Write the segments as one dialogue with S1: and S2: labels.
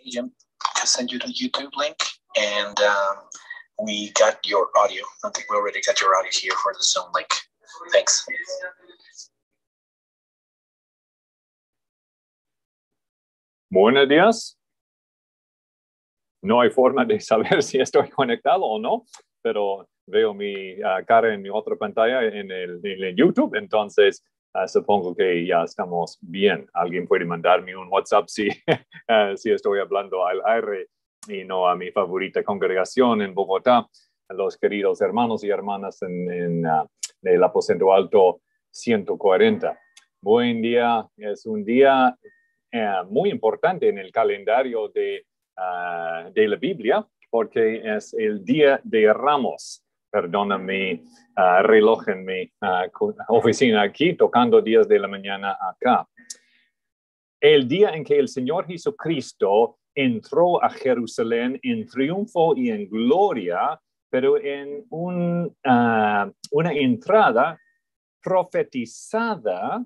S1: Jim can send you the YouTube link, and we got your audio. I think we already got your audio here for the Zoom link. Thanks.
S2: Buenos días. No hay forma de saber si estoy conectado o no, pero veo mi cara en mi otra pantalla en el YouTube, entonces supongo que ya estamos bien. Alguien puede mandarme un WhatsApp si estoy hablando al aire y no a mi favorita congregación en Bogotá, a los queridos hermanos y hermanas en el aposento alto 140. Buen día, es un día muy importante en el calendario de la Biblia, porque es el Día de Ramos. Perdona mi reloj en mi oficina aquí, tocando 10 de la mañana acá. El día en que el Señor Jesucristo entró a Jerusalén en triunfo y en gloria, pero en una entrada profetizada,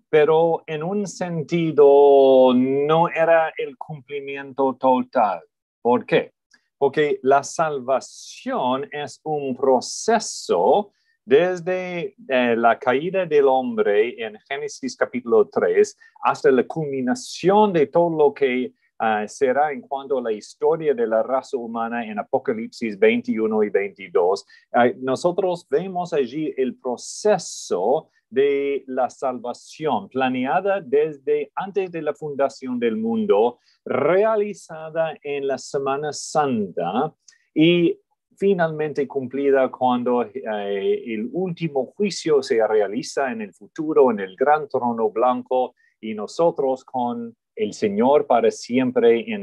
S2: pero en un sentido no era el cumplimiento total. ¿Por qué? Porque la salvación es un proceso desde la caída del hombre en Génesis capítulo 3 hasta la culminación de todo lo que será en cuanto a la historia de la raza humana en Apocalipsis 21 y 22. Nosotros vemos allí el proceso de la salvación planeada desde antes de la fundación del mundo, realizada en la Semana Santa y finalmente cumplida cuando el último juicio se realiza en el futuro, en el gran trono blanco, y nosotros con el Señor para siempre en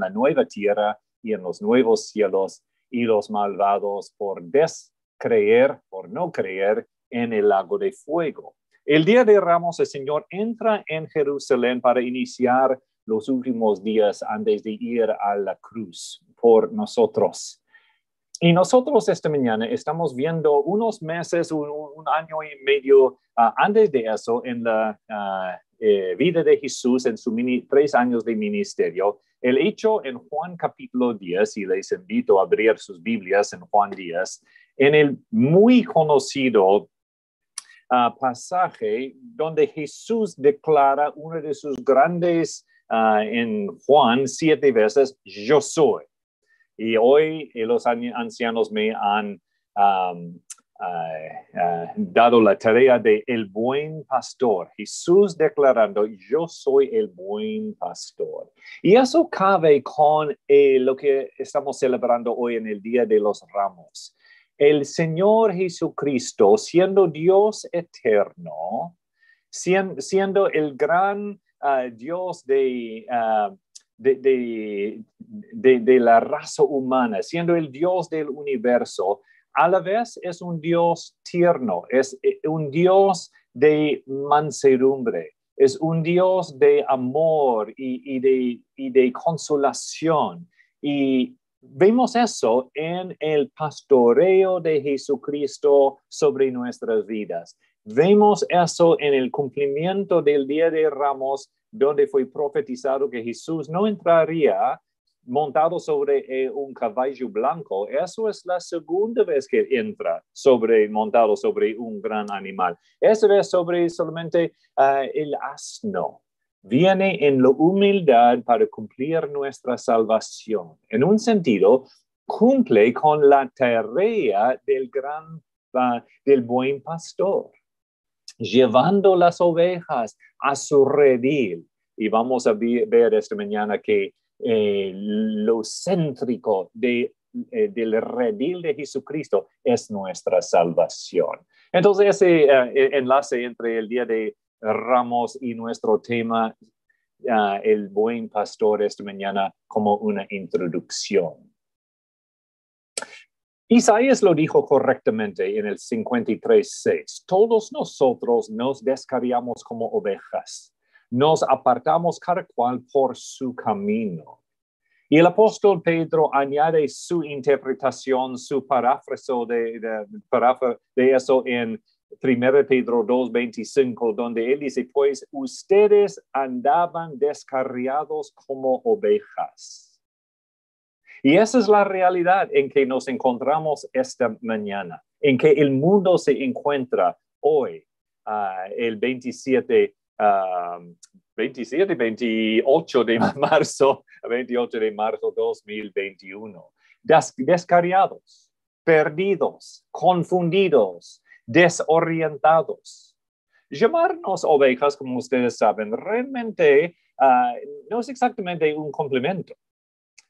S2: la nueva tierra y en los nuevos cielos, y los malvados por descreer, por no creer, en el lago de fuego. El día de Ramos, el Señor entra en Jerusalén para iniciar los últimos días antes de ir a la cruz por nosotros. Y nosotros esta mañana estamos viendo unos meses, un año y medio antes de eso en la vida de Jesús en sus 3 años de ministerio, el hecho en Juan capítulo 10, y les invito a abrir sus Biblias en Juan 10, en el muy conocido pasaje donde Jesús declara uno de sus grandes, en Juan 7 veces, yo soy. Y hoy los ancianos me han dado la tarea de el buen pastor. Jesús declarando, yo soy el buen pastor. Y eso cabe con lo que estamos celebrando hoy en el Día de los Ramos. El Señor Jesucristo, siendo Dios eterno, siendo el gran Dios de la raza humana, siendo el Dios del universo, a la vez es un Dios tierno, es un Dios de mansedumbre, es un Dios de amor y de consolación. Y vemos eso en el pastoreo de Jesucristo sobre nuestras vidas. Vemos eso en el cumplimiento del Día de Ramos, donde fue profetizado que Jesús no entraría montado sobre un caballo blanco. Eso es la segunda vez que entra montado sobre un gran animal. Esta vez sobre solamente el asno. Viene en la humildad para cumplir nuestra salvación. En un sentido, cumple con la tarea del buen pastor, llevando las ovejas a su redil. Y vamos a ver esta mañana que lo céntrico del redil de Jesucristo es nuestra salvación. Entonces, ese enlace entre el Día de Ramos y nuestro tema, el buen pastor, esta mañana como una introducción. Isaías lo dijo correctamente en el 53:6. Todos nosotros nos descarriamos como ovejas. Nos apartamos cada cual por su camino. Y el apóstol Pedro añade su interpretación, su paráfraso de eso en 1 Pedro 2:25, donde él dice, pues ustedes andaban descarriados como ovejas. Y esa es la realidad en que nos encontramos esta mañana, en que el mundo se encuentra hoy, el 28 de marzo 2021. Descarriados, perdidos, confundidos, desorientados. Llamarnos ovejas, como ustedes saben, realmente no es exactamente un complemento.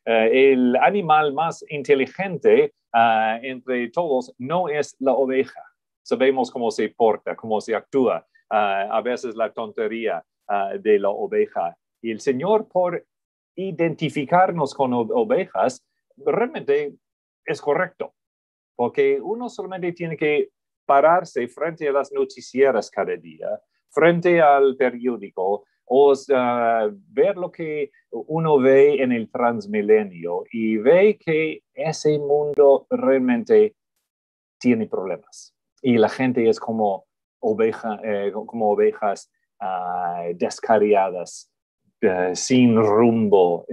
S2: El animal más inteligente entre todos no es la oveja. Sabemos cómo se porta, cómo se actúa, a veces la tontería de la oveja. Y el Señor, por identificarnos con ovejas, realmente es correcto, porque uno solamente tiene que pararse frente a las noticieras cada día, frente al periódico, o ver lo que uno ve en el Transmilenio y ve que ese mundo realmente tiene problemas. Y la gente es como ovejas descarriadas, sin rumbo,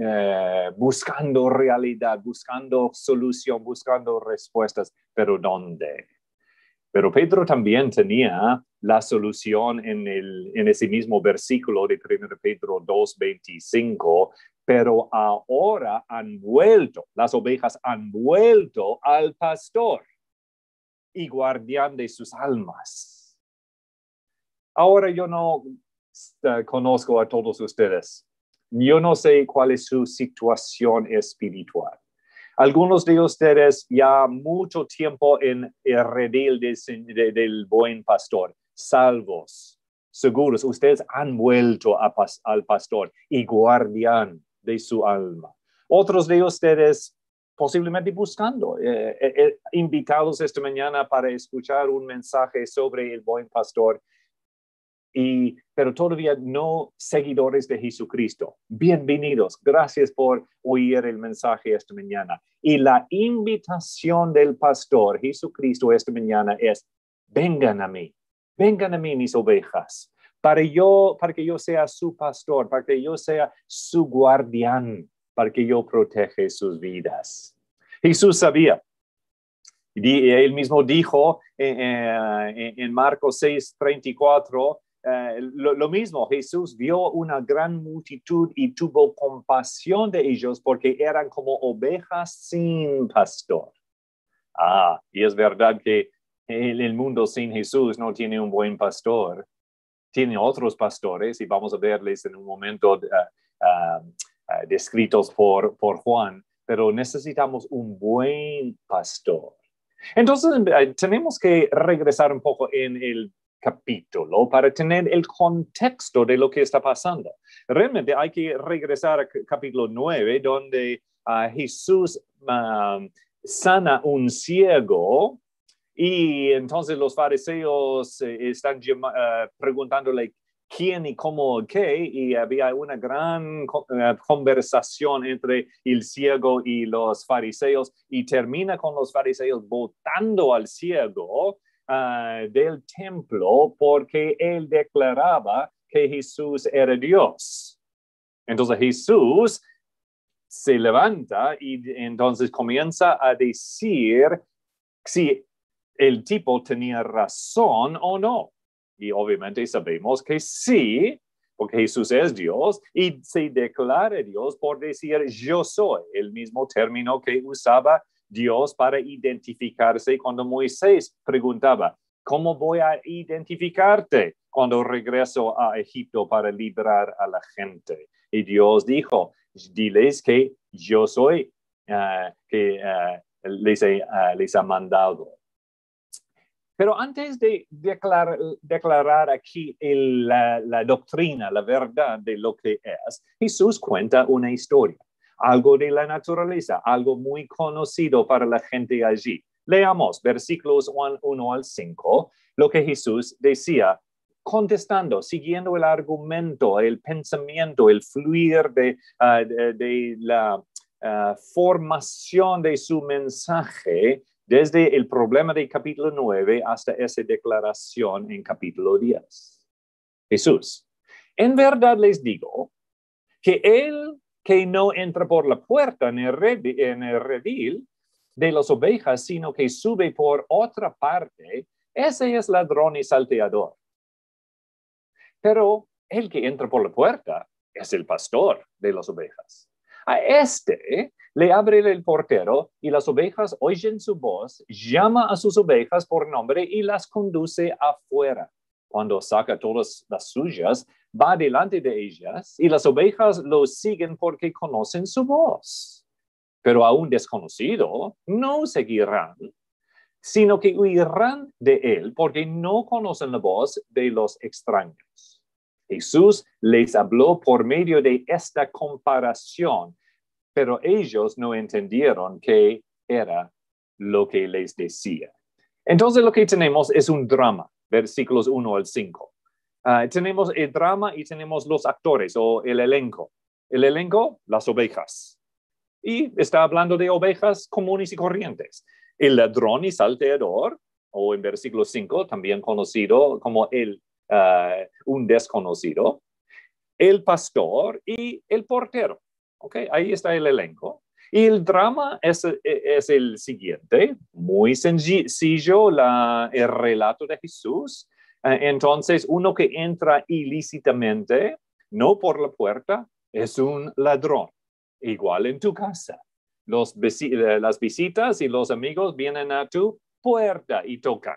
S2: buscando realidad, buscando solución, buscando respuestas, pero ¿dónde? Pero Pedro también tenía la solución en ese mismo versículo de 1 Pedro 2:25, pero ahora las ovejas han vuelto al pastor y guardián de sus almas. Ahora yo no conozco a todos ustedes. Yo no sé cuál es su situación espiritual. Algunos de ustedes ya mucho tiempo en el redil del buen pastor, salvos, seguros. Ustedes han vuelto al pastor y guardián de su alma. Otros de ustedes posiblemente buscando, invitados esta mañana para escuchar un mensaje sobre el buen pastor, pero todavía no seguidores de Jesucristo. Bienvenidos. Gracias por oír el mensaje esta mañana. Y la invitación del pastor Jesucristo esta mañana es, vengan a mí, mis ovejas, para que yo sea su pastor, para que yo sea su guardián, para que yo proteja sus vidas. Jesús sabía. Él mismo dijo en Marcos 6:34, lo mismo, Jesús vio una gran multitud y tuvo compasión de ellos porque eran como ovejas sin pastor. Y es verdad que el mundo sin Jesús no tiene un buen pastor. Tiene otros pastores y vamos a verles en un momento descritos por Juan, pero necesitamos un buen pastor. Entonces, tenemos que regresar un poco en el capítulo para tener el contexto de lo que está pasando. Realmente hay que regresar al capítulo 9, donde Jesús sana un ciego y entonces los fariseos están preguntándole quién y cómo qué, y había una gran conversación entre el ciego y los fariseos, y termina con los fariseos botando al ciego del templo porque él declaraba que Jesús era Dios. Entonces Jesús se levanta y entonces comienza a decir si el tipo tenía razón o no. Y obviamente sabemos que sí, porque Jesús es Dios y se declara Dios por decir yo soy, el mismo término que usaba Dios para identificarse cuando Moisés preguntaba, ¿cómo voy a identificarte cuando regreso a Egipto para librar a la gente? Y Dios dijo, diles que yo soy, que les ha mandado. Pero antes de declarar aquí la doctrina, la verdad de lo que es, Jesús cuenta una historia, algo de la naturaleza, algo muy conocido para la gente allí. Leamos versículos 1 al 5, lo que Jesús decía, contestando, siguiendo el argumento, el pensamiento, el fluir de la formación de su mensaje. desde el problema de capítulo 9 hasta esa declaración en capítulo 10. Jesús, en verdad les digo que el que no entra por la puerta en el redil de las ovejas, sino que sube por otra parte, ese es ladrón y salteador. Pero el que entra por la puerta es el pastor de las ovejas. A este le abre el portero y las ovejas oyen su voz, llama a sus ovejas por nombre y las conduce afuera. Cuando saca todas las suyas, va delante de ellas y las ovejas lo siguen porque conocen su voz. Pero a un desconocido no seguirán, sino que huirán de él porque no conocen la voz de los extraños. Jesús les habló por medio de esta comparación, pero ellos no entendieron qué era lo que les decía. Entonces lo que tenemos es un drama, versículos 1 al 5. Tenemos el drama y tenemos los actores o el elenco. El elenco, las ovejas. Y está hablando de ovejas comunes y corrientes. El ladrón y salteador, o en versículo 5, también conocido como un desconocido, el pastor y el portero. Okay, ahí está el elenco. Y el drama es el siguiente, muy sencillo el relato de Jesús. Entonces, uno que entra ilícitamente, no por la puerta, es un ladrón. Igual en tu casa. Las visitas y los amigos vienen a tu puerta y tocan.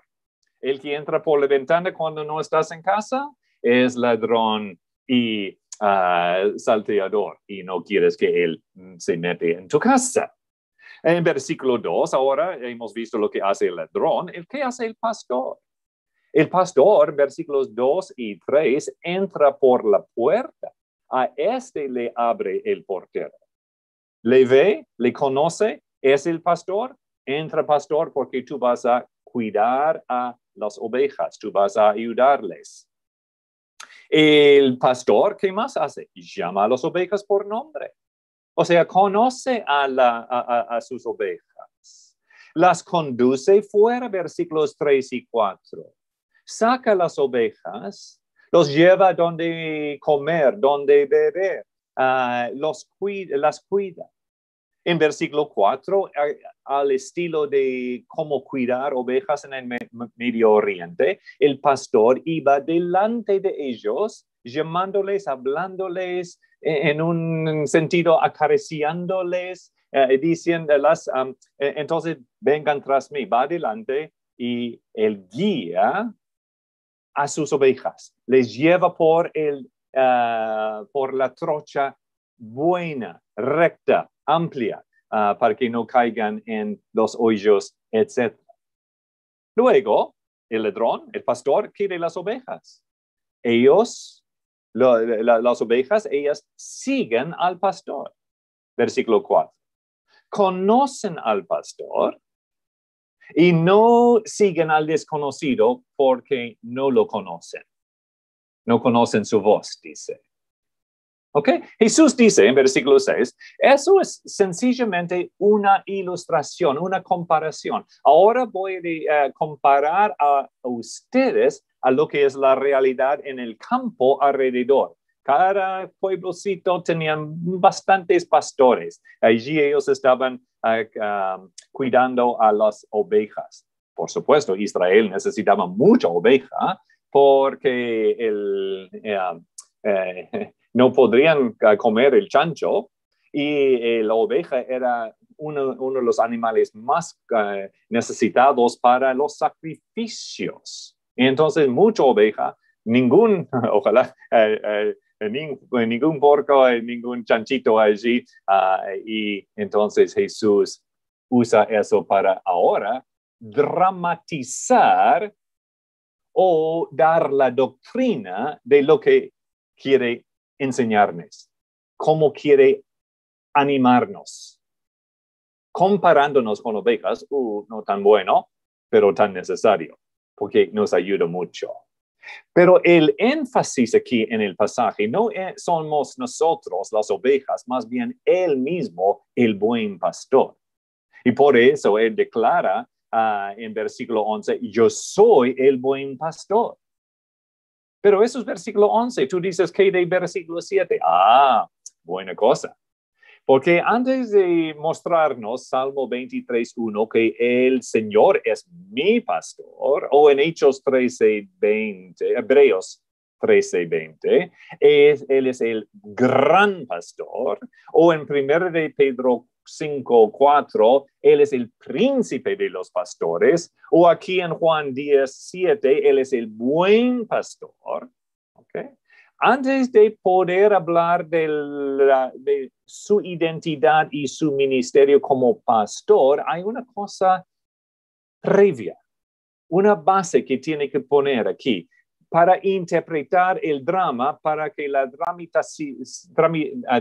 S2: El que entra por la ventana cuando no estás en casa es ladrón y salteador y no quieres que él se mete en tu casa. En versículo 2, ahora hemos visto lo que hace el ladrón. ¿Qué hace el pastor? El pastor, versículos 2 y 3, entra por la puerta. A este le abre el portero. Le ve, le conoce, es el pastor. Entra pastor porque tú vas a cuidar a las ovejas, tú vas a ayudarles. El pastor, ¿qué más hace? Llama a las ovejas por nombre. O sea, conoce a sus ovejas. Las conduce fuera, versículos 3 y 4. Saca las ovejas, los lleva donde comer, donde beber, las cuida. En versículo 4, al estilo de cómo cuidar ovejas en el Medio Oriente, el pastor iba delante de ellos, llamándoles, hablándoles, en un sentido acariciándoles, diciéndoles, entonces vengan tras mí, va adelante y él guía a sus ovejas, les lleva por la trocha buena, recta, amplia, para que no caigan en los hoyos, etc. Luego, el ladrón, el pastor, quiere las ovejas. Las ovejas, ellas siguen al pastor. Versículo 4. Conocen al pastor y no siguen al desconocido porque no lo conocen. No conocen su voz, dice. ¿Ok? Jesús dice en versículo 6, eso es sencillamente una ilustración, una comparación. Ahora voy a comparar a ustedes a lo que es la realidad en el campo alrededor. Cada pueblocito tenían bastantes pastores. Allí ellos estaban cuidando a las ovejas. Por supuesto, Israel necesitaba mucha oveja porque no podrían comer el chancho y la oveja era uno de los animales más necesitados para los sacrificios. Y entonces, mucha oveja, ojalá, ningún porco, ningún chanchito allí. Y entonces Jesús usa eso para ahora dramatizar o dar la doctrina de lo que quiere enseñarnos, cómo quiere animarnos, comparándonos con ovejas, no tan bueno, pero tan necesario, porque nos ayuda mucho. Pero el énfasis aquí en el pasaje no somos nosotros las ovejas, más bien él mismo, el buen pastor. Y por eso él declara en versículo 11, yo soy el buen pastor. Pero eso es versículo 11. Tú dices que de versículo 7. Buena cosa. Porque antes de mostrarnos Salmo 23:1 que el Señor es mi pastor, o en Hechos 13:20, Hebreos 13:20, Él es el gran pastor, o en 1 de Pedro 5:4, Él es el príncipe de los pastores, o aquí en Juan 10:7, Él es el buen pastor. ¿Okay? Antes de poder hablar de su identidad y su ministerio como pastor, hay una cosa previa, una base que tiene que poner aquí para interpretar el drama, para que la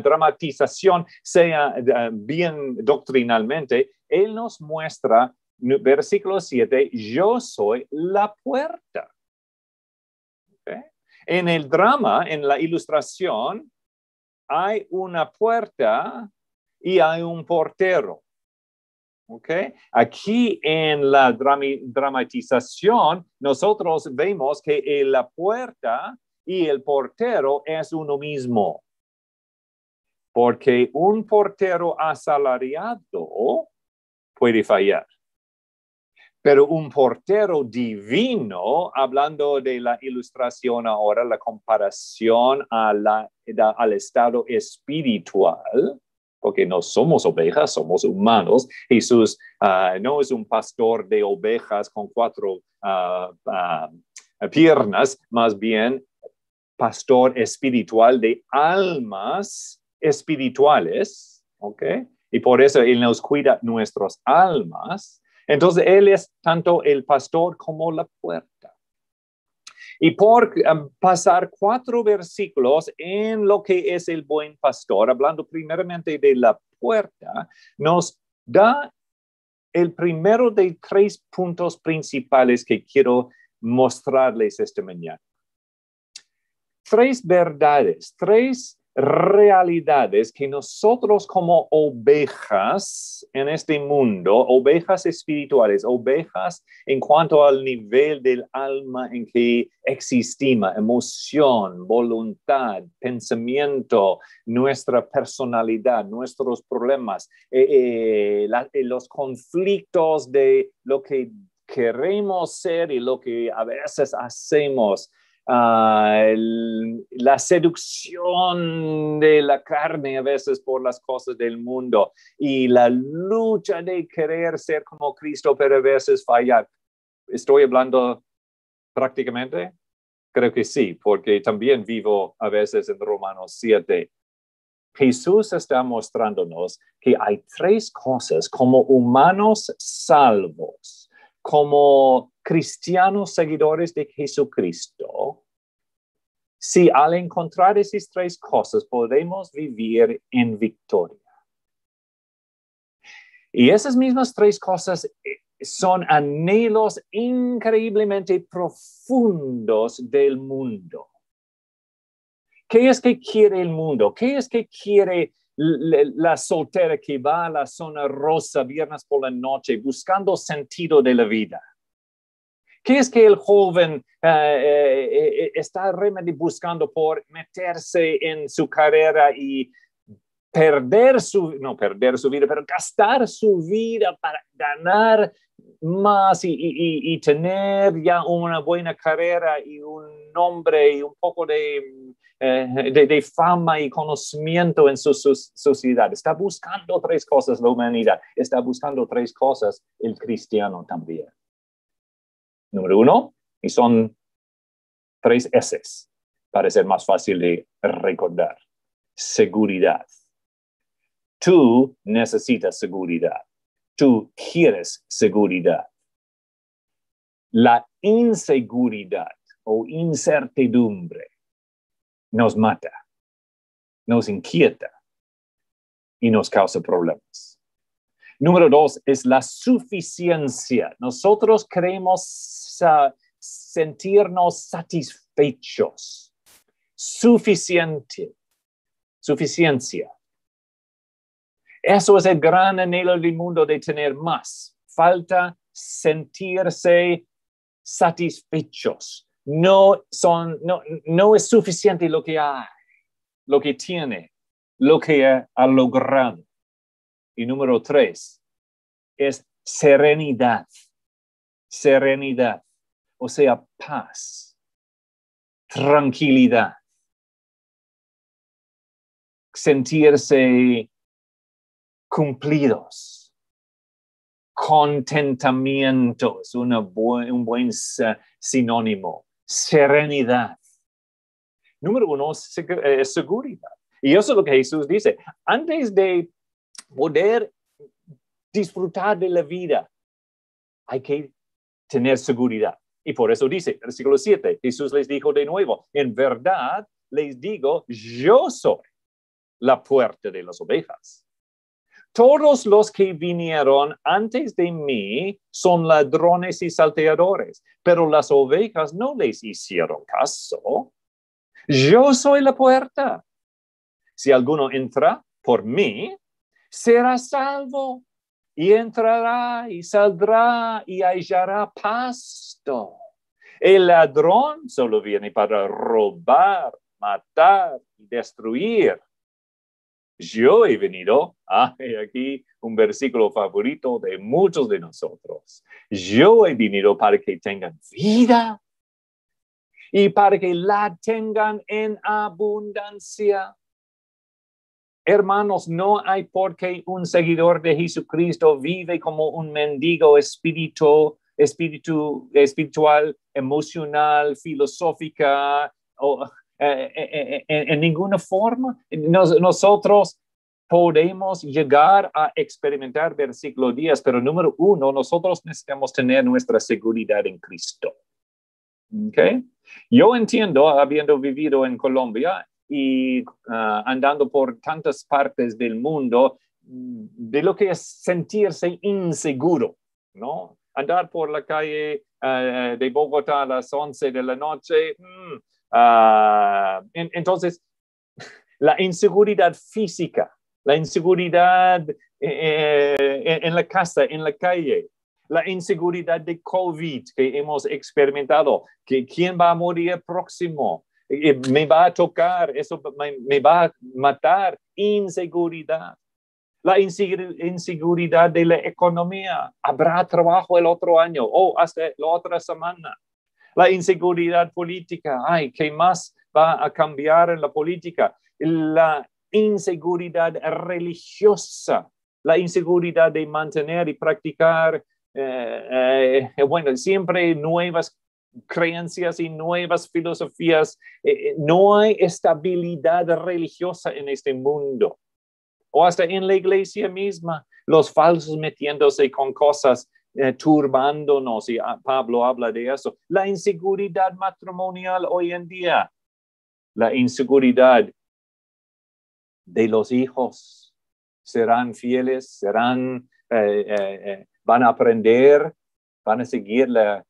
S2: dramatización sea bien doctrinalmente. Él nos muestra, versículo 7, yo soy la puerta. ¿Okay? En el drama, en la ilustración, hay una puerta y hay un portero. ¿Okay? Aquí en la dramatización, nosotros vemos que la puerta y el portero es uno mismo. Porque un portero asalariado puede fallar. Pero un portero divino, hablando de la ilustración ahora, la comparación al estado espiritual, porque no somos ovejas, somos humanos. Jesús no es un pastor de ovejas con 4 piernas, más bien pastor espiritual de almas espirituales, ¿ok? Y por eso Él nos cuida nuestras almas. Entonces, Él es tanto el pastor como la puerta. Y por pasar 4 versículos en lo que es el buen pastor, hablando primeramente de la puerta, nos da el primero de 3 puntos principales que quiero mostrarles esta mañana. 3 verdades, 3 realidades que nosotros como ovejas en este mundo, ovejas espirituales, ovejas en cuanto al nivel del alma en que existimos, emoción, voluntad, pensamiento, nuestra personalidad, nuestros problemas, los conflictos de lo que queremos ser y lo que a veces hacemos. La seducción de la carne a veces por las cosas del mundo y la lucha de querer ser como Cristo, pero a veces fallar. ¿Estoy hablando prácticamente? Creo que sí, porque también vivo a veces en Romanos 7. Jesús está mostrándonos que hay 3 cosas como humanos salvos, como cristianos seguidores de Jesucristo. Si al encontrar esas 3 cosas podemos vivir en victoria. Y esas mismas 3 cosas son anhelos increíblemente profundos del mundo. ¿Qué es que quiere el mundo? ¿Qué es que quiere la soltera que va a la zona rosa viernes por la noche buscando sentido de la vida? ¿Qué es que el joven está realmente buscando por meterse en su carrera y no perder su vida, pero gastar su vida para ganar más y tener ya una buena carrera y un nombre y un poco de fama y conocimiento en su sociedad? Está buscando 3 cosas la humanidad. Está buscando 3 cosas el cristiano también. Número 1, y son 3 S's para ser más fácil de recordar. Seguridad. Tú necesitas seguridad. Tú quieres seguridad. La inseguridad o incertidumbre nos mata, nos inquieta y nos causa problemas. Número 2 es la suficiencia. Nosotros queremos sentirnos satisfechos. Suficiencia. Eso es el gran anhelo del mundo de tener más. Falta sentirse satisfechos. No es suficiente lo que hay, lo que tiene, lo que ha logrado. Y número 3 es serenidad. Serenidad, o sea, paz, tranquilidad. Sentirse cumplidos. Contentamiento es un buen sinónimo. Serenidad. Número 1 es seguridad. Y eso es lo que Jesús dice. Antes de poder disfrutar de la vida, hay que tener seguridad. Y por eso dice, versículo 7, Jesús les dijo de nuevo, en verdad les digo, yo soy la puerta de las ovejas. Todos los que vinieron antes de mí son ladrones y salteadores, pero las ovejas no les hicieron caso. Yo soy la puerta. Si alguno entra por mí, será salvo, y entrará y saldrá y hallará pasto. El ladrón solo viene para robar, matar y destruir. Yo he venido, aquí un versículo favorito de muchos de nosotros. Yo he venido para que tengan vida y para que la tengan en abundancia. Hermanos, no hay por qué un seguidor de Jesucristo vive como un mendigo espiritual, emocional, filosófica, en ninguna forma. Nosotros podemos llegar a experimentar versículo 10, pero número 1, nosotros necesitamos tener nuestra seguridad en Cristo. ¿Okay? Yo entiendo, habiendo vivido en Colombia y andando por tantas partes del mundo, de lo que es sentirse inseguro, ¿no? Andar por la calle de Bogotá a las 11 de la noche. Entonces, la inseguridad física, la inseguridad en la casa, en la calle, la inseguridad de COVID que hemos experimentado, que quién va a morir próximo, me va a tocar, eso me va a matar, inseguridad. La inseguridad de la economía, ¿habrá trabajo el otro año o hasta la otra semana? La inseguridad política, ¿qué más va a cambiar en la política? La inseguridad religiosa, la inseguridad de mantener y practicar, siempre nuevas creencias y nuevas filosofías. No hay estabilidad religiosa en este mundo. O hasta en la iglesia misma, los falsos metiéndose con cosas, turbándonos, y Pablo habla de eso. La inseguridad matrimonial hoy en día, la inseguridad de los hijos. ¿Serán fieles? ¿Van a aprender? ¿Van a seguir la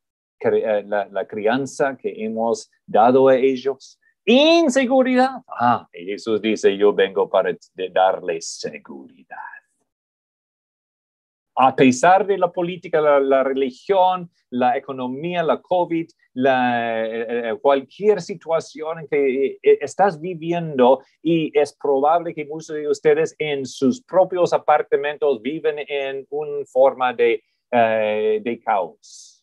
S2: crianza que hemos dado a ellos? Inseguridad. Jesús dice, yo vengo para darles seguridad. A pesar de la política, la religión, la economía, la COVID, cualquier situación en que estás viviendo, y es probable que muchos de ustedes en sus propios apartamentos viven en una forma de caos.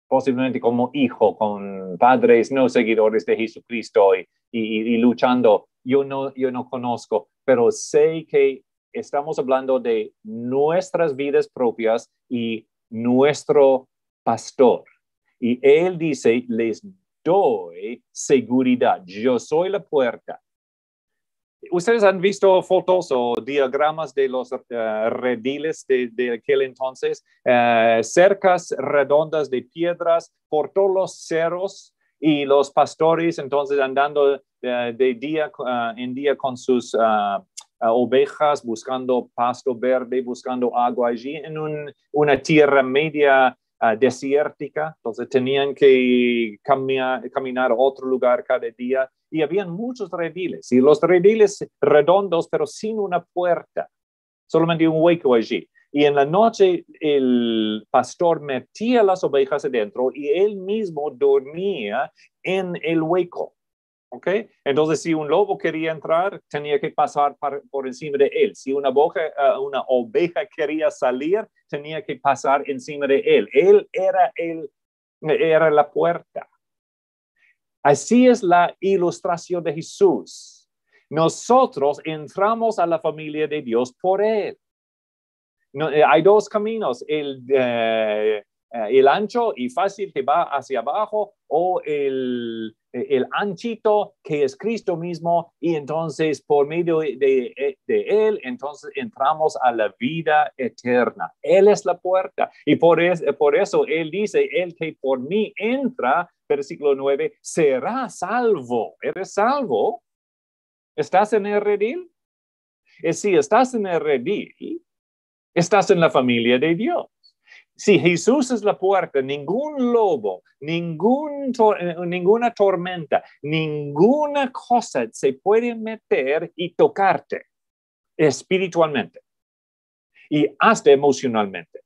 S2: Posiblemente como hijo, con padres no seguidores de Jesucristo y luchando. Yo no conozco, pero sé que estamos hablando de nuestras vidas propias y nuestro pastor. Y él dice, les doy seguridad. Yo soy la puerta. ¿Ustedes han visto fotos o diagramas de los rediles de aquel entonces? Cercas redondas de piedras por todos los cerros, y los pastores entonces andando de día en día con sus ovejas, buscando pasto verde, buscando agua allí en una tierra media desértica. Entonces tenían que caminar a otro lugar cada día. Y habían muchos rediles, y los rediles redondos, pero sin una puerta, solamente un hueco allí. Y en la noche el pastor metía las ovejas adentro y él mismo dormía en el hueco. ¿Ok? Entonces, si un lobo quería entrar, tenía que pasar por encima de él. Si una oveja quería salir, tenía que pasar encima de él. Él era la puerta. Así es la ilustración de Jesús. Nosotros entramos a la familia de Dios por él. No, hay dos caminos, el ancho y fácil que va hacia abajo o el anchito que es Cristo mismo y entonces por medio de él, entonces entramos a la vida eterna. Él es la puerta y por eso él dice, el que por mí entra, versículo 9, será salvo. ¿Eres salvo? ¿Estás en el redil? Si estás en el redil, estás en la familia de Dios. Si Jesús es la puerta, ningún lobo, ninguna tormenta, ninguna cosa se puede meter y tocarte espiritualmente y hasta emocionalmente.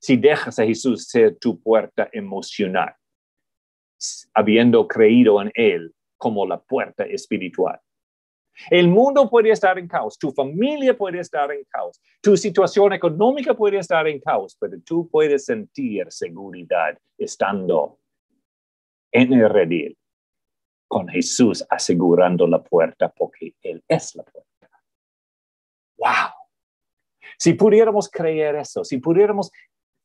S2: Si dejas a Jesús ser tu puerta emocional, habiendo creído en Él como la puerta espiritual. El mundo puede estar en caos, tu familia puede estar en caos, tu situación económica puede estar en caos, pero tú puedes sentir seguridad estando en el redil con Jesús asegurando la puerta porque Él es la puerta. ¡Wow! Si pudiéramos creer eso, si pudiéramos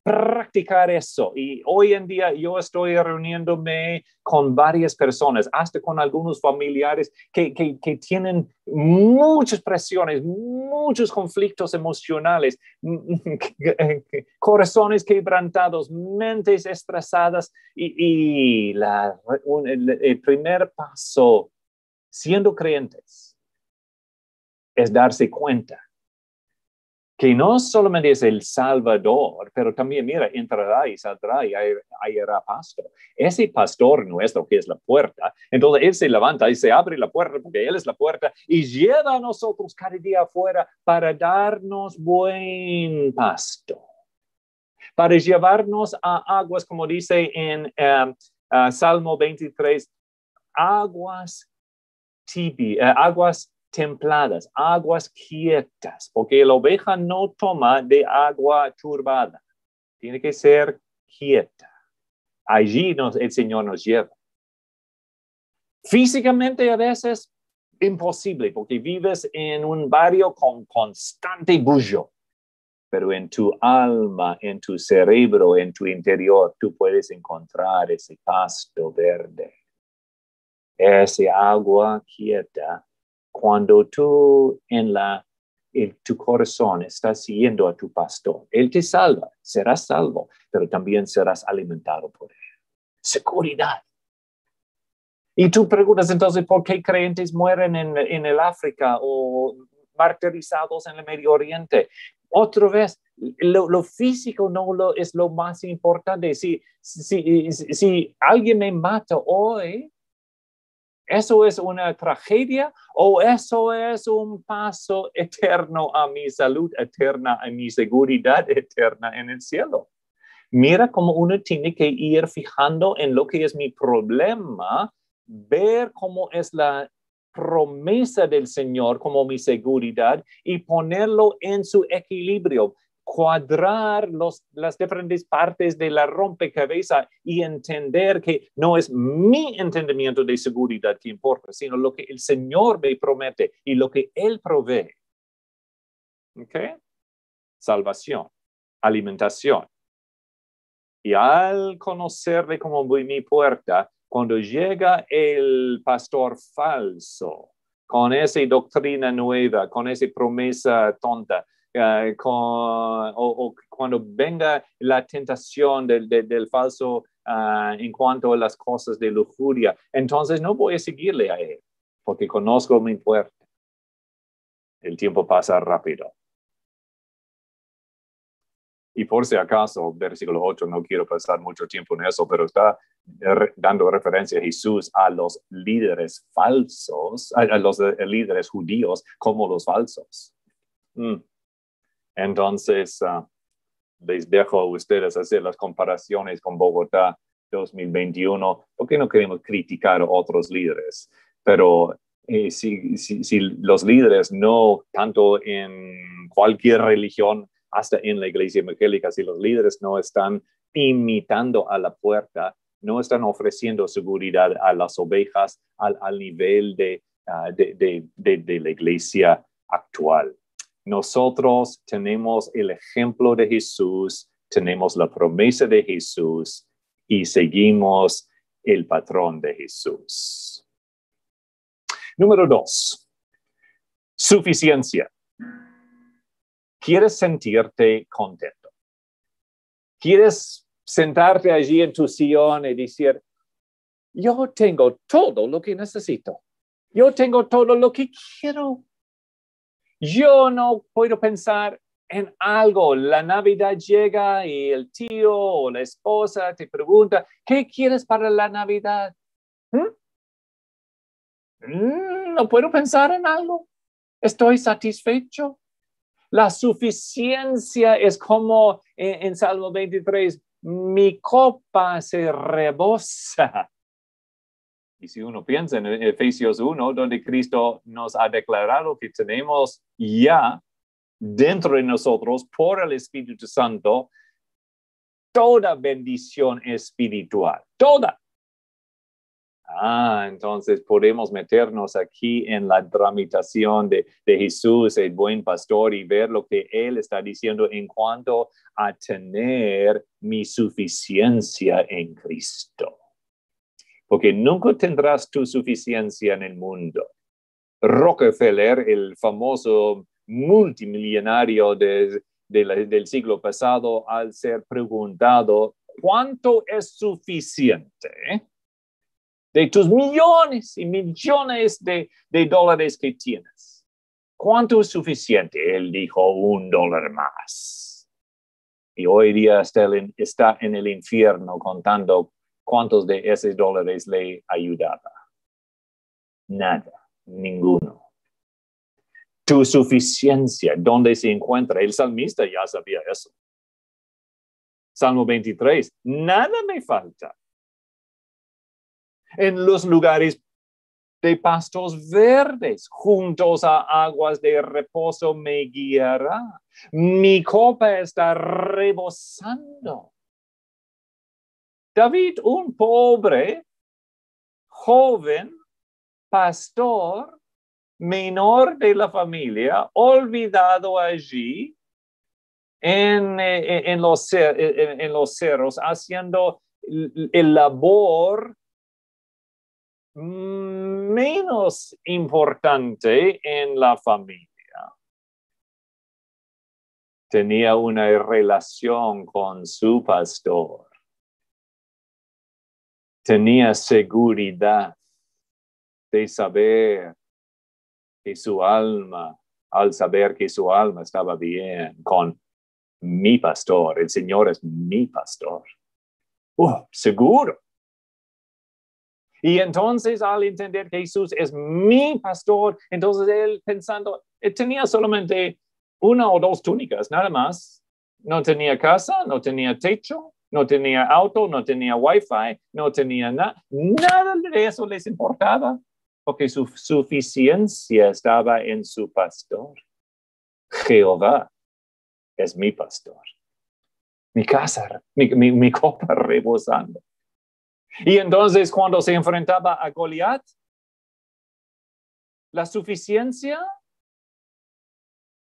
S2: practicar eso. Y hoy en día yo estoy reuniéndome con varias personas, hasta con algunos familiares que tienen muchas presiones, muchos conflictos emocionales, corazones quebrantados, mentes estresadas. Y el primer paso, siendo creyentes, es darse cuenta que no solamente es el Salvador, pero también, mira, entrará y saldrá y hallará pasto. Ese pastor nuestro que es la puerta, entonces Él se levanta y se abre la puerta porque Él es la puerta y lleva a nosotros cada día afuera para darnos buen pasto, para llevarnos a aguas, como dice en Salmo 23, aguas tibias, aguas templadas, aguas quietas, porque la oveja no toma de agua turbada, tiene que ser quieta. Allí el Señor nos lleva. Físicamente a veces imposible, porque vives en un barrio con constante bullo, pero en tu alma, en tu cerebro, en tu interior, tú puedes encontrar ese pasto verde, ese agua quieta. Cuando tú en tu corazón estás siguiendo a tu pastor, Él te salva, serás salvo, pero también serás alimentado por Él. Seguridad. Y tú preguntas entonces, ¿por qué creyentes mueren en el África o martirizados en el Medio Oriente? Otra vez, lo físico no es lo más importante. Si alguien me mata hoy, ¿eso es una tragedia o eso es un paso eterno a mi salud eterna, a mi seguridad eterna en el cielo? Mira cómo uno tiene que ir fijando en lo que es mi problema, ver cómo es la promesa del Señor como mi seguridad y ponerlo en su equilibrio, cuadrar las diferentes partes de la rompecabezas y entender que no es mi entendimiento de seguridad que importa, sino lo que el Señor me promete y lo que Él provee. ¿Ok? Salvación, alimentación. Y al conocerle como mi puerta, cuando llega el pastor falso, con esa doctrina nueva, con esa promesa tonta, o cuando venga la tentación del falso en cuanto a las cosas de lujuria, entonces no voy a seguirle a él, porque conozco mi puerta. El tiempo pasa rápido. Y por si acaso, versículo 8, no quiero pasar mucho tiempo en eso, pero está dando referencia a Jesús a los líderes falsos, a los líderes judíos como los falsos. Entonces, les dejo a ustedes hacer las comparaciones con Bogotá 2021, porque no queremos criticar a otros líderes, pero si los líderes no, tanto en cualquier religión, hasta en la iglesia evangélica, si los líderes no están imitando a la puerta, no están ofreciendo seguridad a las ovejas al nivel de la iglesia actual. Nosotros tenemos el ejemplo de Jesús, tenemos la promesa de Jesús y seguimos el patrón de Jesús. Número 2, suficiencia. ¿Quieres sentirte contento? ¿Quieres sentarte allí en tu sillón y decir, yo tengo todo lo que necesito? Yo tengo todo lo que quiero. Yo no puedo pensar en algo. La Navidad llega y el tío o la esposa te pregunta, ¿qué quieres para la Navidad? No puedo pensar en algo. Estoy satisfecho. La suficiencia es como en Salmo 23, mi copa se rebosa. Y si uno piensa en Efesios 1, donde Cristo nos ha declarado que tenemos ya dentro de nosotros, por el Espíritu Santo, toda bendición espiritual, toda. Entonces podemos meternos aquí en la tramitación de Jesús, el buen pastor, y ver lo que Él está diciendo en cuanto a tener mi suficiencia en Cristo. Porque nunca tendrás tu suficiencia en el mundo. Rockefeller, el famoso multimillonario del siglo pasado, al ser preguntado, ¿cuánto es suficiente de tus millones y millones de dólares que tienes? ¿Cuánto es suficiente? Él dijo, $1 más. Y hoy día está en el infierno contando cuántos de esos dólares le ayudaba. Nada, ninguno. Tu suficiencia, ¿dónde se encuentra? El salmista ya sabía eso. Salmo 23, nada me falta. En los lugares de pastos verdes, juntos a aguas de reposo me guiará. Mi copa está rebosando. David, un pobre, joven, pastor, menor de la familia, olvidado allí en los cerros, haciendo el labor menos importante en la familia. Tenía una relación con su pastor. Tenía seguridad de saber que su alma, al saber que su alma estaba bien con mi pastor, el Señor es mi pastor. Seguro. Y entonces al entender que Jesús es mi pastor, entonces él pensando, él tenía solamente 1 o 2 túnicas, nada más. No tenía casa, no tenía techo, no tenía auto, no tenía wifi, no tenía nada. Nada de eso les importaba, porque su suficiencia estaba en su pastor. Jehová es mi pastor. Mi casa, mi copa rebosando. Y entonces cuando se enfrentaba a Goliat, la suficiencia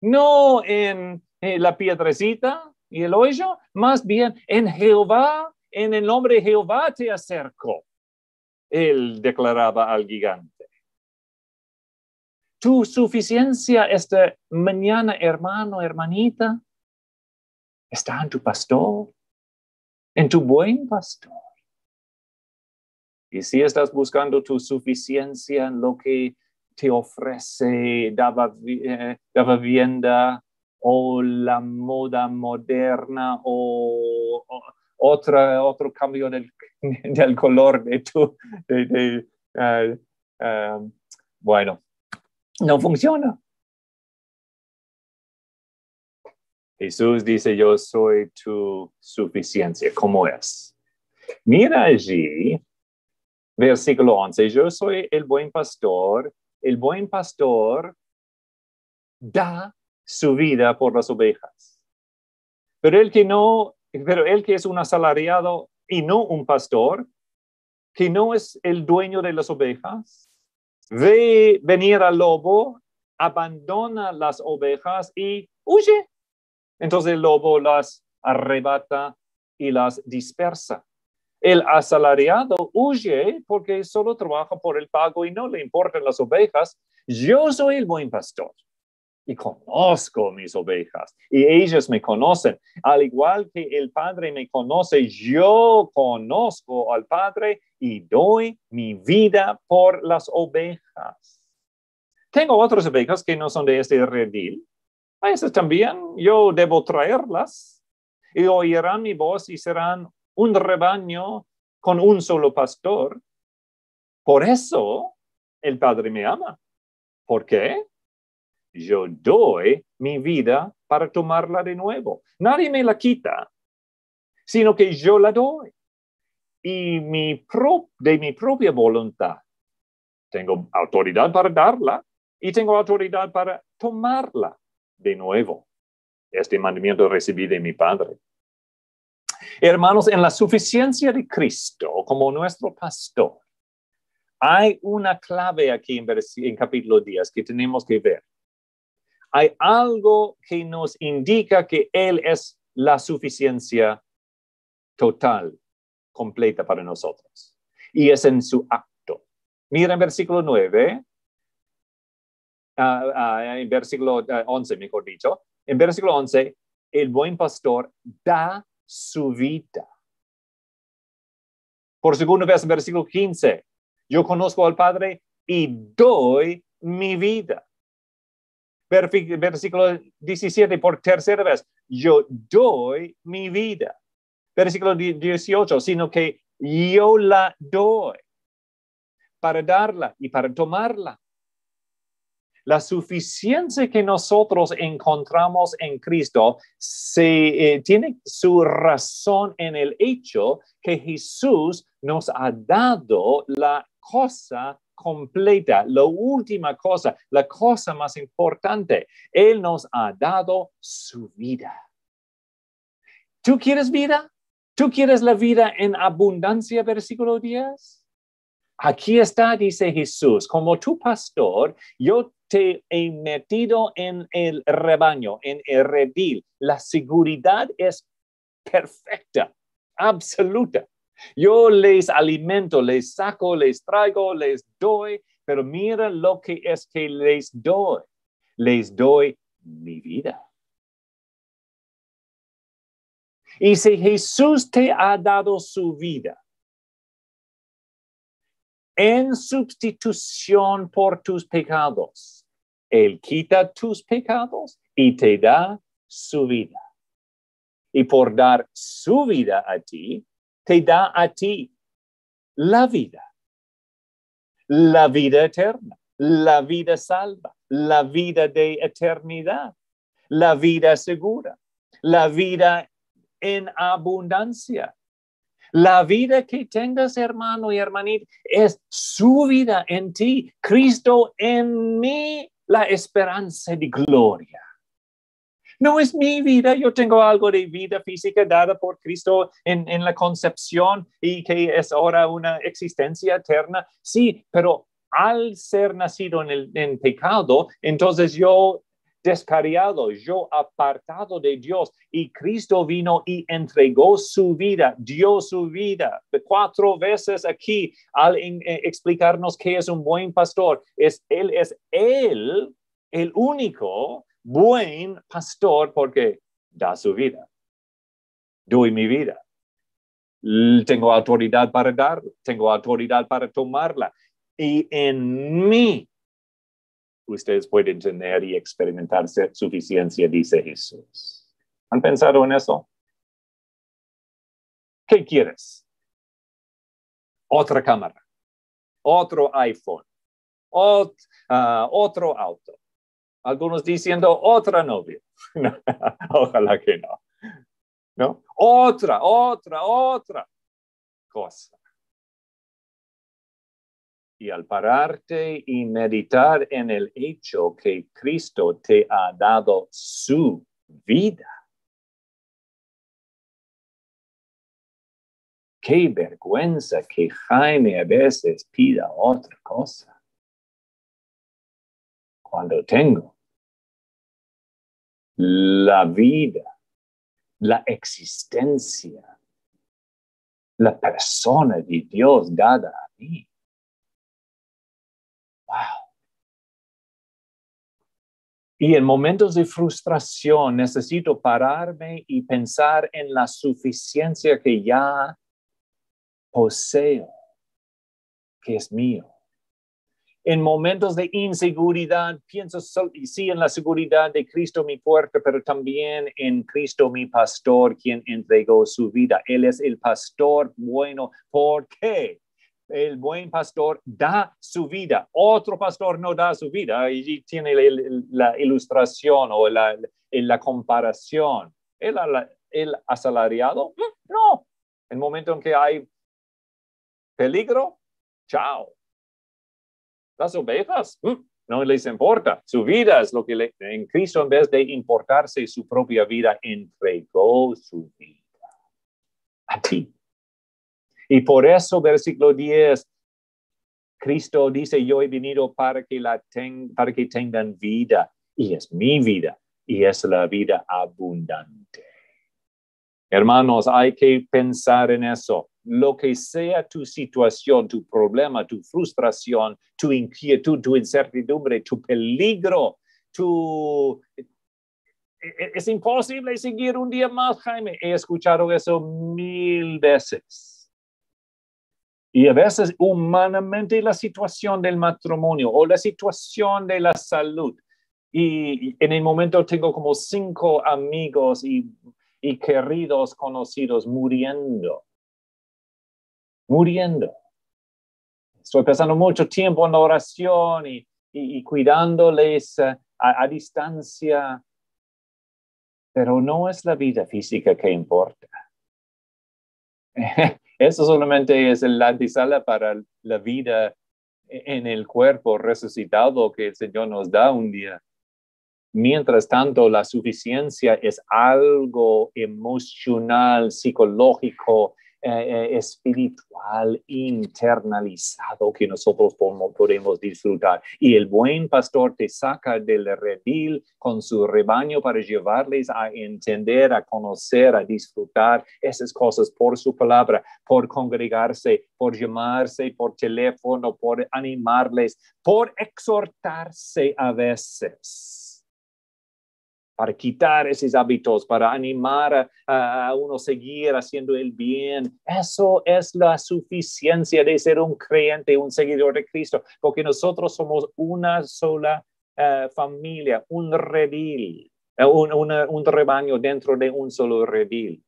S2: no en la piedrecita y el hoyo, más bien en Jehová, en el nombre de Jehová te acerco. Él declaraba al gigante. Tu suficiencia esta mañana, hermano, hermanita, está en tu pastor, en tu buen pastor. Y si estás buscando tu suficiencia en lo que te ofrece la vivienda o la moda moderna o otro cambio del color de tu... bueno, no funciona. Jesús dice, yo soy tu suficiencia. ¿Cómo es? Mira allí, versículo 11, yo soy el buen pastor. El buen pastor da su vida por las ovejas. Pero el que es un asalariado y no un pastor, que no es el dueño de las ovejas, ve venir al lobo, abandona las ovejas y huye. Entonces el lobo las arrebata y las dispersa. El asalariado huye porque solo trabaja por el pago y no le importan las ovejas. Yo soy el buen pastor y conozco mis ovejas y ellas me conocen. Al igual que el Padre me conoce, yo conozco al Padre y doy mi vida por las ovejas. Tengo otras ovejas que no son de este redil. A esas también yo debo traerlas y oirán mi voz y serán un rebaño con un solo pastor. Por eso el Padre me ama. ¿Por qué? Yo doy mi vida para tomarla de nuevo. Nadie me la quita, sino que yo la doy. Y de mi propia voluntad tengo autoridad para darla y tengo autoridad para tomarla de nuevo. Este mandamiento recibí de mi Padre. Hermanos, en la suficiencia de Cristo como nuestro pastor, hay una clave aquí en capítulo 10 que tenemos que ver. Hay algo que nos indica que Él es la suficiencia total, completa para nosotros. Y es en su acto. Mira en versículo 9, en versículo 11, mejor dicho. En versículo 11, el buen pastor da su vida. Por segunda vez en versículo 15, yo conozco al Padre y doy mi vida. Versículo 17, por tercera vez, yo doy mi vida. Versículo 18, sino que yo la doy para darla y para tomarla. La suficiencia que nosotros encontramos en Cristo tiene su razón en el hecho que Jesús nos ha dado la cosa completa, la última cosa, la cosa más importante. Él nos ha dado su vida. ¿Tú quieres vida? ¿Tú quieres la vida en abundancia? Versículo 10. Aquí está, dice Jesús, como tu pastor, yo te he metido en el rebaño, en el redil. La seguridad es perfecta, absoluta. Yo les alimento, les saco, les traigo, les doy, pero mira lo que es que les doy. Les doy mi vida. Y si Jesús te ha dado su vida, en sustitución por tus pecados, Él quita tus pecados y te da su vida. Y por dar su vida a ti, te da a ti la vida eterna, la vida salva, la vida de eternidad, la vida segura, la vida en abundancia. La vida que tengas, hermano y hermanita, es su vida en ti. Cristo en mí, la esperanza de gloria. No es mi vida, yo tengo algo de vida física dada por Cristo en la concepción y que es ahora una existencia eterna. Sí, pero al ser nacido en pecado, entonces yo descarriado, yo apartado de Dios, y Cristo vino y entregó su vida, dio su vida 4 veces aquí al explicarnos que es un buen pastor. Él es el único buen pastor porque da su vida. Doy mi vida. Tengo autoridad para darla, tengo autoridad para tomarla. Y en mí ustedes pueden tener y experimentar suficiencia, dice Jesús. ¿Han pensado en eso? ¿Qué quieres? Otra cámara, otro iPhone, otro auto. Algunos diciendo otra novia. Ojalá que no. ¿No? Otra cosa. Y al pararte y meditar en el hecho que Cristo te ha dado su vida, qué vergüenza que Jaime a veces pida otra cosa. Cuando tengo la vida, la existencia, la persona de Dios dada a mí. Wow. Y en momentos de frustración necesito pararme y pensar en la suficiencia que ya poseo, que es mío. En momentos de inseguridad, pienso sí en la seguridad de Cristo mi puerta, pero también en Cristo mi pastor, quien entregó su vida. Él es el pastor bueno. ¿Por qué? El buen pastor da su vida. Otro pastor no da su vida. Y tiene la ilustración o la comparación. ¿El asalariado? No. En el momento en que hay peligro, chao. Las ovejas, no les importa. Su vida es lo que en Cristo, en vez de importarse su propia vida, entregó su vida a ti. Y por eso, versículo 10, Cristo dice, yo he venido para que tengan vida. Y es mi vida. Y es la vida abundante. Hermanos, hay que pensar en eso. Lo que sea tu situación, tu problema, tu frustración, tu inquietud, tu incertidumbre, tu peligro, es imposible seguir un día más, Jaime. He escuchado eso 1000 veces. Y a veces humanamente la situación del matrimonio o la situación de la salud. Y en el momento tengo como 5 amigos y queridos conocidos muriendo. Estoy pasando mucho tiempo en la oración y cuidándoles a distancia, pero no es la vida física que importa. Eso solamente es la antesala para la vida en el cuerpo resucitado que el Señor nos da un día. Mientras tanto, la suficiencia es algo emocional, psicológico, espiritual, internalizado que nosotros podemos disfrutar. Y el buen pastor te saca del redil con su rebaño para llevarles a entender, a conocer, a disfrutar esas cosas por su palabra, por congregarse, por llamarse, por teléfono, por animarles, por exhortarse a veces. Para quitar esos hábitos, para animar a uno a seguir haciendo el bien. Eso es la suficiencia de ser un creyente, un seguidor de Cristo, porque nosotros somos una sola familia, un redil, un rebaño dentro de un solo redil.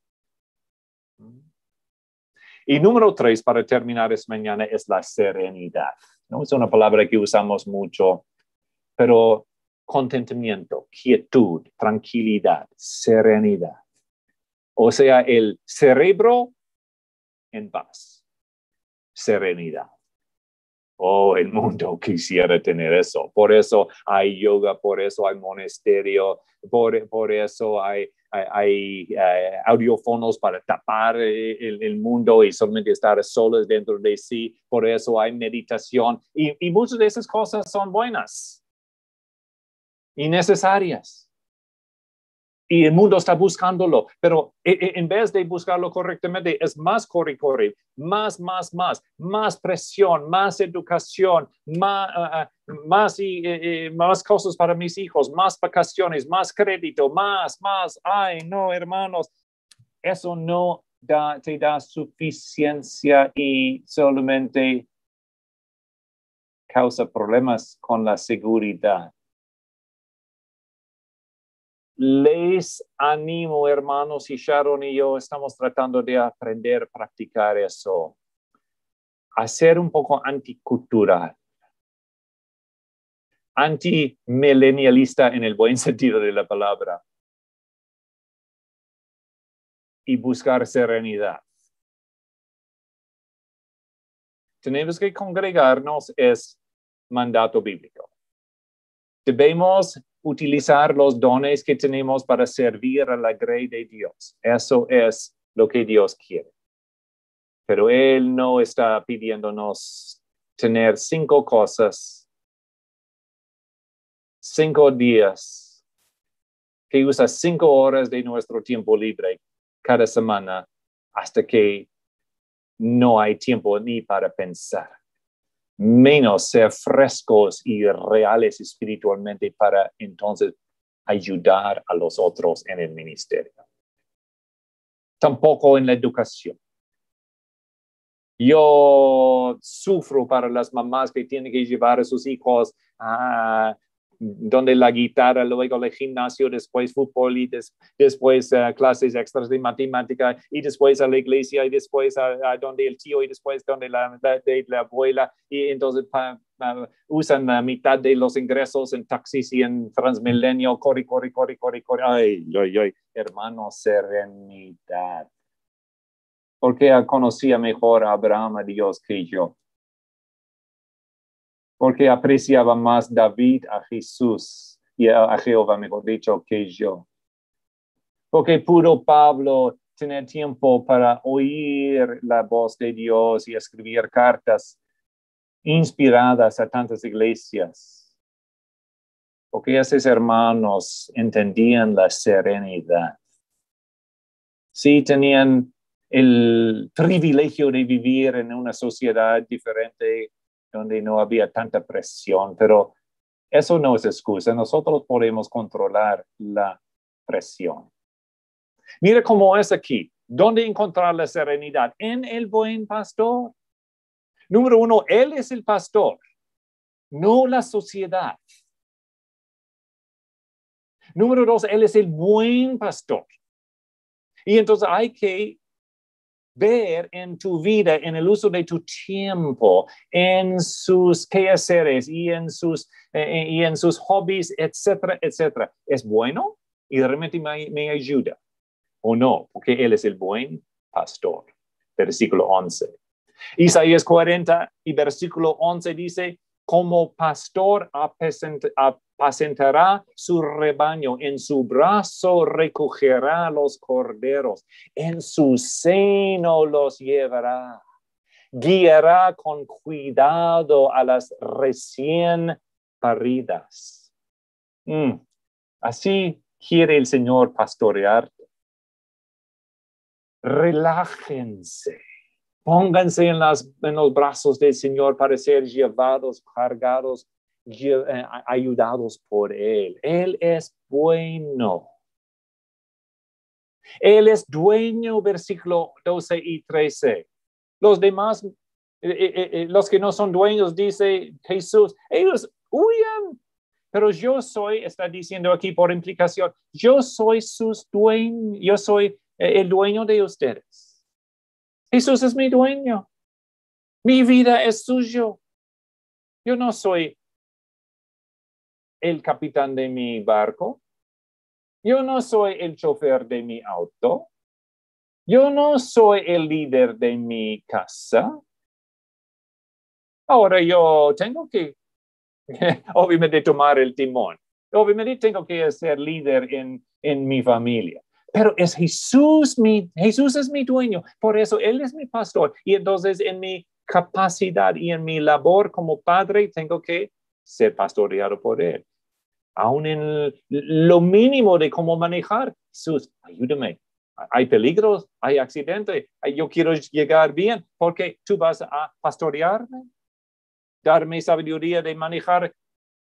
S2: Y número 3, para terminar esta mañana, es la serenidad. ¿No? Es una palabra que usamos mucho, pero contentamiento, quietud, tranquilidad, serenidad. O sea, el cerebro en paz, serenidad. Oh, el mundo quisiera tener eso. Por eso hay yoga, por eso hay monasterio, por eso hay audífonos para tapar el mundo y solamente estar solos dentro de sí. Por eso hay meditación. Y muchas de esas cosas son buenas y necesarias. Y el mundo está buscándolo, pero en vez de buscarlo correctamente, es más corre, más presión, más educación, más cosas para mis hijos, más vacaciones, más crédito, más. Ay, no, hermanos, eso no te da suficiencia y solamente causa problemas con la seguridad. Les animo, hermanos, y Sharon y yo estamos tratando de aprender a practicar eso, a ser un poco anticultural, antimilenialista en el buen sentido de la palabra y buscar serenidad. Tenemos que congregarnos, es mandato bíblico. Debemos utilizar los dones que tenemos para servir a la grey de Dios. Eso es lo que Dios quiere. Pero Él no está pidiéndonos tener 5 cosas, 5 días, que usa 5 horas de nuestro tiempo libre cada semana hasta que no hay tiempo ni para pensar. Menos ser frescos y reales espiritualmente para entonces ayudar a los otros en el ministerio. Tampoco en la educación. Yo sufro para las mamás que tienen que llevar a sus hijos a donde la guitarra, luego el gimnasio, después fútbol y después clases extras de matemática y después a la iglesia y después a donde el tío y después donde la abuela y entonces usan la mitad de los ingresos en taxis y en Transmilenio, corre. Ay, hermano, serenidad. Porque conocía mejor a Abraham, a Dios, que yo. Porque apreciaba más David a Jesús y a Jehová, mejor dicho, que yo. Porque pudo Pablo tener tiempo para oír la voz de Dios y escribir cartas inspiradas a tantas iglesias. Porque esos hermanos entendían la serenidad. Sí tenían el privilegio de vivir en una sociedad diferente donde no había tanta presión, pero eso no es excusa. Nosotros podemos controlar la presión. Mira cómo es aquí. ¿Dónde encontrar la serenidad? En el buen pastor. Número 1, Él es el pastor, no la sociedad. Número 2, Él es el buen pastor. Y entonces hay que ver en tu vida, en el uso de tu tiempo, en sus quehaceres y en sus hobbies, etcétera, etcétera. ¿Es bueno? Y realmente me ayuda. ¿O no? Porque Él es el buen pastor. Versículo 11. Isaías 40 y versículo 11 dice, como pastor apacentará su rebaño, en su brazo recogerá los corderos, en su seno los llevará, guiará con cuidado a las recién paridas. Así quiere el Señor pastorearte. Relájense. Pónganse en los brazos del Señor para ser llevados, cargados, ayudados por Él. Él es bueno. Él es dueño, versículo 12 y 13. Los demás, los que no son dueños, dice Jesús, ellos huyan. Pero yo soy, está diciendo aquí por implicación, yo soy sus dueños, yo soy el dueño de ustedes. Jesús es mi dueño. Mi vida es suyo. Yo no soy el capitán de mi barco. Yo no soy el chofer de mi auto. Yo no soy el líder de mi casa. Ahora yo tengo que, obviamente, tomar el timón. Obviamente tengo que ser líder en mi familia. Pero es Jesús es mi dueño. Por eso Él es mi pastor. Y entonces en mi capacidad y en mi labor como padre tengo que ser pastoreado por Él. Aún en lo mínimo de cómo manejar. Jesús, ayúdame. Hay peligros, hay accidentes. Yo quiero llegar bien porque tú vas a pastorearme, darme sabiduría de manejar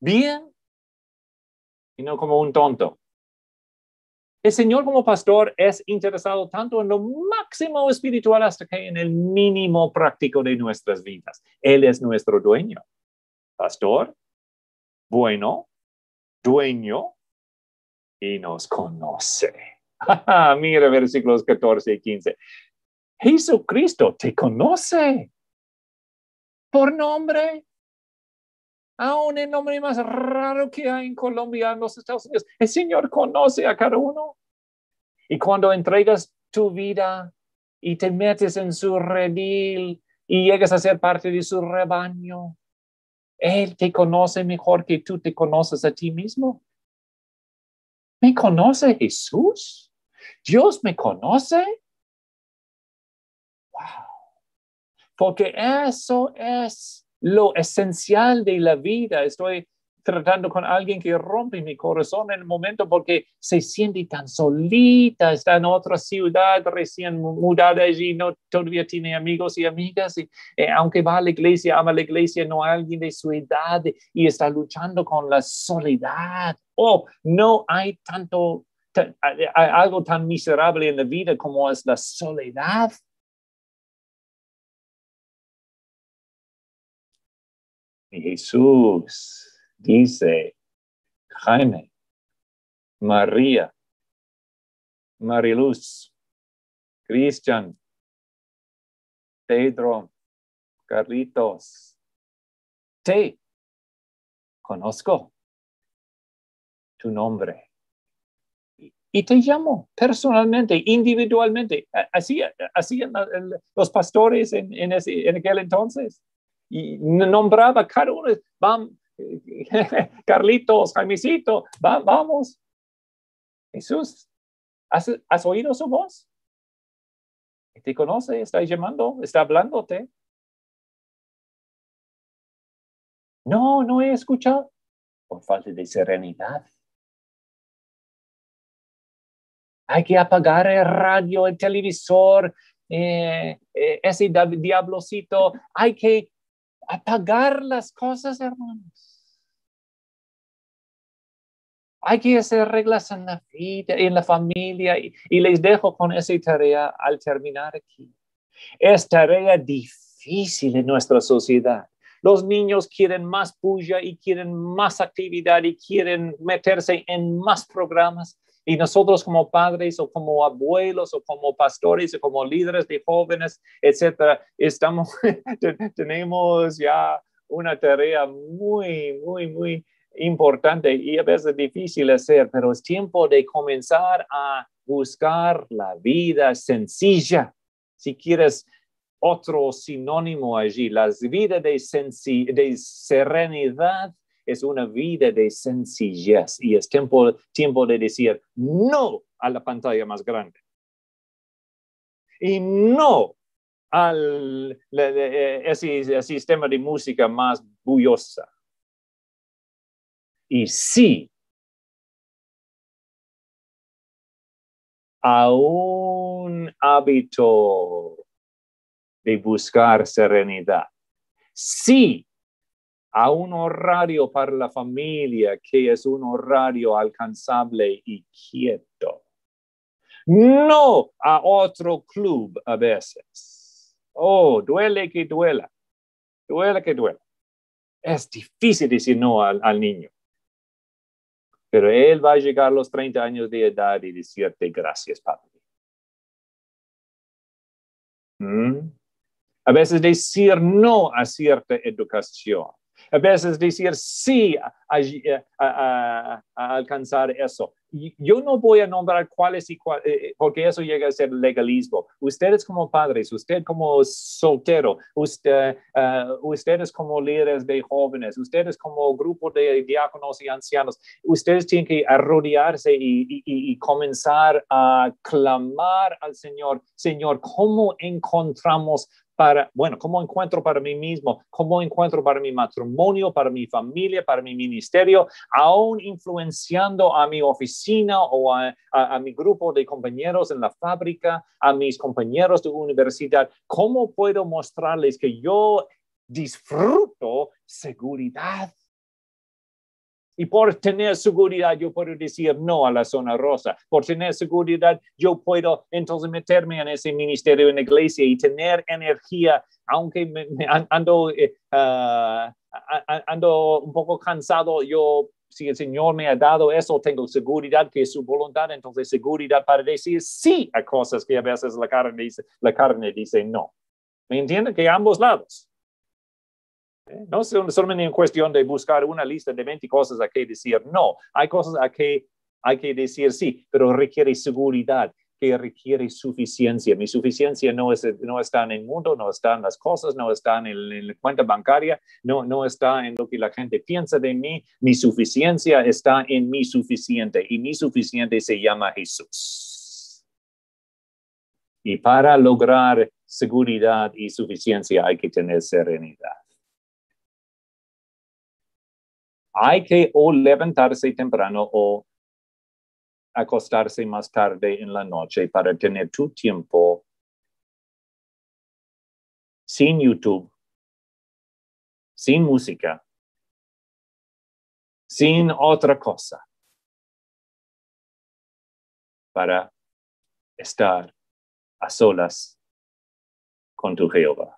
S2: bien y no como un tonto. El Señor como pastor es interesado tanto en lo máximo espiritual hasta que en el mínimo práctico de nuestras vidas. Él es nuestro dueño. Pastor, bueno, dueño y nos conoce. Mira versículos 14 y 15. Jesucristo te conoce por nombre. Aún el nombre más raro que hay en Colombia, en los Estados Unidos, el Señor conoce a cada uno. Y cuando entregas tu vida y te metes en su redil y llegas a ser parte de su rebaño, Él te conoce mejor que tú te conoces a ti mismo. ¿Me conoce Jesús? ¿Dios me conoce? Wow. Porque eso es lo esencial de la vida. Estoy tratando con alguien que rompe mi corazón en el momento porque se siente tan solita, está en otra ciudad, recién mudada allí, no, todavía tiene amigos y amigas, y aunque va a la iglesia, ama la iglesia, no hay alguien de su edad y está luchando con la soledad. Oh, no hay algo tan miserable en la vida como es la soledad. Y Jesús dice, Jaime, María, Mariluz, Cristian, Pedro, Carlitos, te conozco tu nombre y te llamo personalmente, individualmente. Así hacían los pastores en aquel entonces. Y nombraba cada uno, vamos, Carlitos, Jaimecito, vamos. Jesús, ¿has oído su voz? Te conoce, está llamando, está hablándote. No, no he escuchado. Por falta de serenidad. Hay que apagar el radio, el televisor, ese diablocito. Hay que apagar las cosas, hermanos. Hay que hacer reglas en la vida, en la familia, y les dejo con esa tarea al terminar aquí. Es tarea difícil en nuestra sociedad. Los niños quieren más puya y quieren más actividad y quieren meterse en más programas. Y nosotros como padres o como abuelos o como pastores o como líderes de jóvenes, etcétera, tenemos ya una tarea muy importante y a veces difícil de hacer, pero es tiempo de comenzar a buscar la vida sencilla. Si quieres otro sinónimo allí, la vida de serenidad es una vida de sencillez y es tiempo de decir no a la pantalla más grande y no al ese sistema de música más bullosa. Y sí a un hábito de buscar serenidad. Sí a un horario para la familia que es un horario alcanzable y quieto. No a otro club a veces. Oh, duele que duela. Duele que duela. Es difícil decir no al niño. Pero él va a llegar a los 30 años de edad y decirte gracias, papi. A veces decir no a cierta educación. A veces decir sí a alcanzar eso. Yo no voy a nombrar cuáles y cuáles, porque eso llega a ser legalismo. Ustedes como padres, usted como soltero, ustedes como líderes de jóvenes, ustedes como grupo de diáconos y ancianos, ustedes tienen que arrodillarse y comenzar a clamar al Señor. Señor, ¿cómo encontramos cómo encuentro para mí mismo, cómo encuentro para mi matrimonio, para mi familia, para mi ministerio, aún influenciando a mi oficina o a mi grupo de compañeros en la fábrica, a mis compañeros de universidad? ¿Cómo puedo mostrarles que yo disfruto seguridad? Y por tener seguridad, yo puedo decir no a la zona rosa. Por tener seguridad, yo puedo entonces meterme en ese ministerio en la iglesia y tener energía, aunque ando un poco cansado. Si el Señor me ha dado eso, tengo seguridad que es su voluntad, entonces seguridad para decir sí a cosas que a veces la carne dice no. ¿Me entienden? Que a ambos lados. No es solamente en cuestión de buscar una lista de 20 cosas a que decir no. Hay cosas a que hay que decir sí, pero requiere seguridad, que requiere suficiencia. Mi suficiencia no está en el mundo, no está en las cosas, no está en la cuenta bancaria, no está en lo que la gente piensa de mí. Mi suficiencia está en mi suficiente, y mi suficiente se llama Jesús. Y para lograr seguridad y suficiencia hay que tener serenidad. Hay que o levantarse temprano o acostarse más tarde en la noche para tener tu tiempo sin YouTube, sin música, sin otra cosa, para estar a solas con tu Jehová.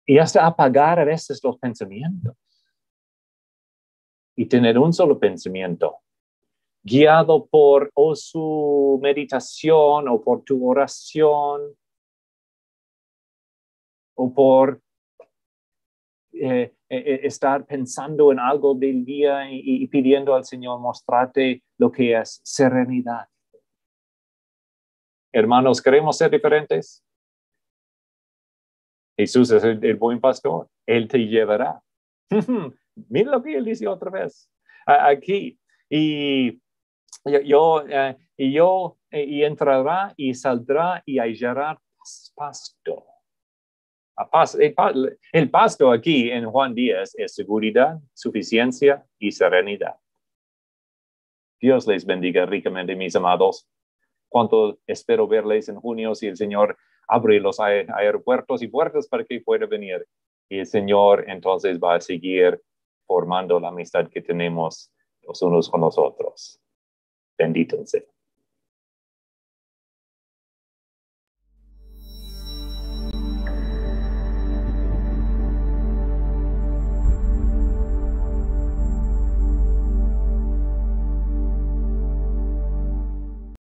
S2: Y hasta apagar a veces los pensamientos y tener un solo pensamiento, guiado por o su meditación o por tu oración o por estar pensando en algo del día y pidiendo al Señor mostrarte lo que es serenidad. Hermanos, ¿queremos ser diferentes? Jesús es el buen pastor. Él te llevará. Mira lo que él dice otra vez aquí. Y entrará y saldrá y hallará pasto. El pasto aquí en Juan 10 es seguridad, suficiencia y serenidad. Dios les bendiga ricamente, mis amados. Cuánto espero verles en junio si el Señor abre los aeropuertos y puertas para que pueda venir. Y el Señor entonces va a seguir formando la amistad que tenemos los unos con los otros. Bendito sea.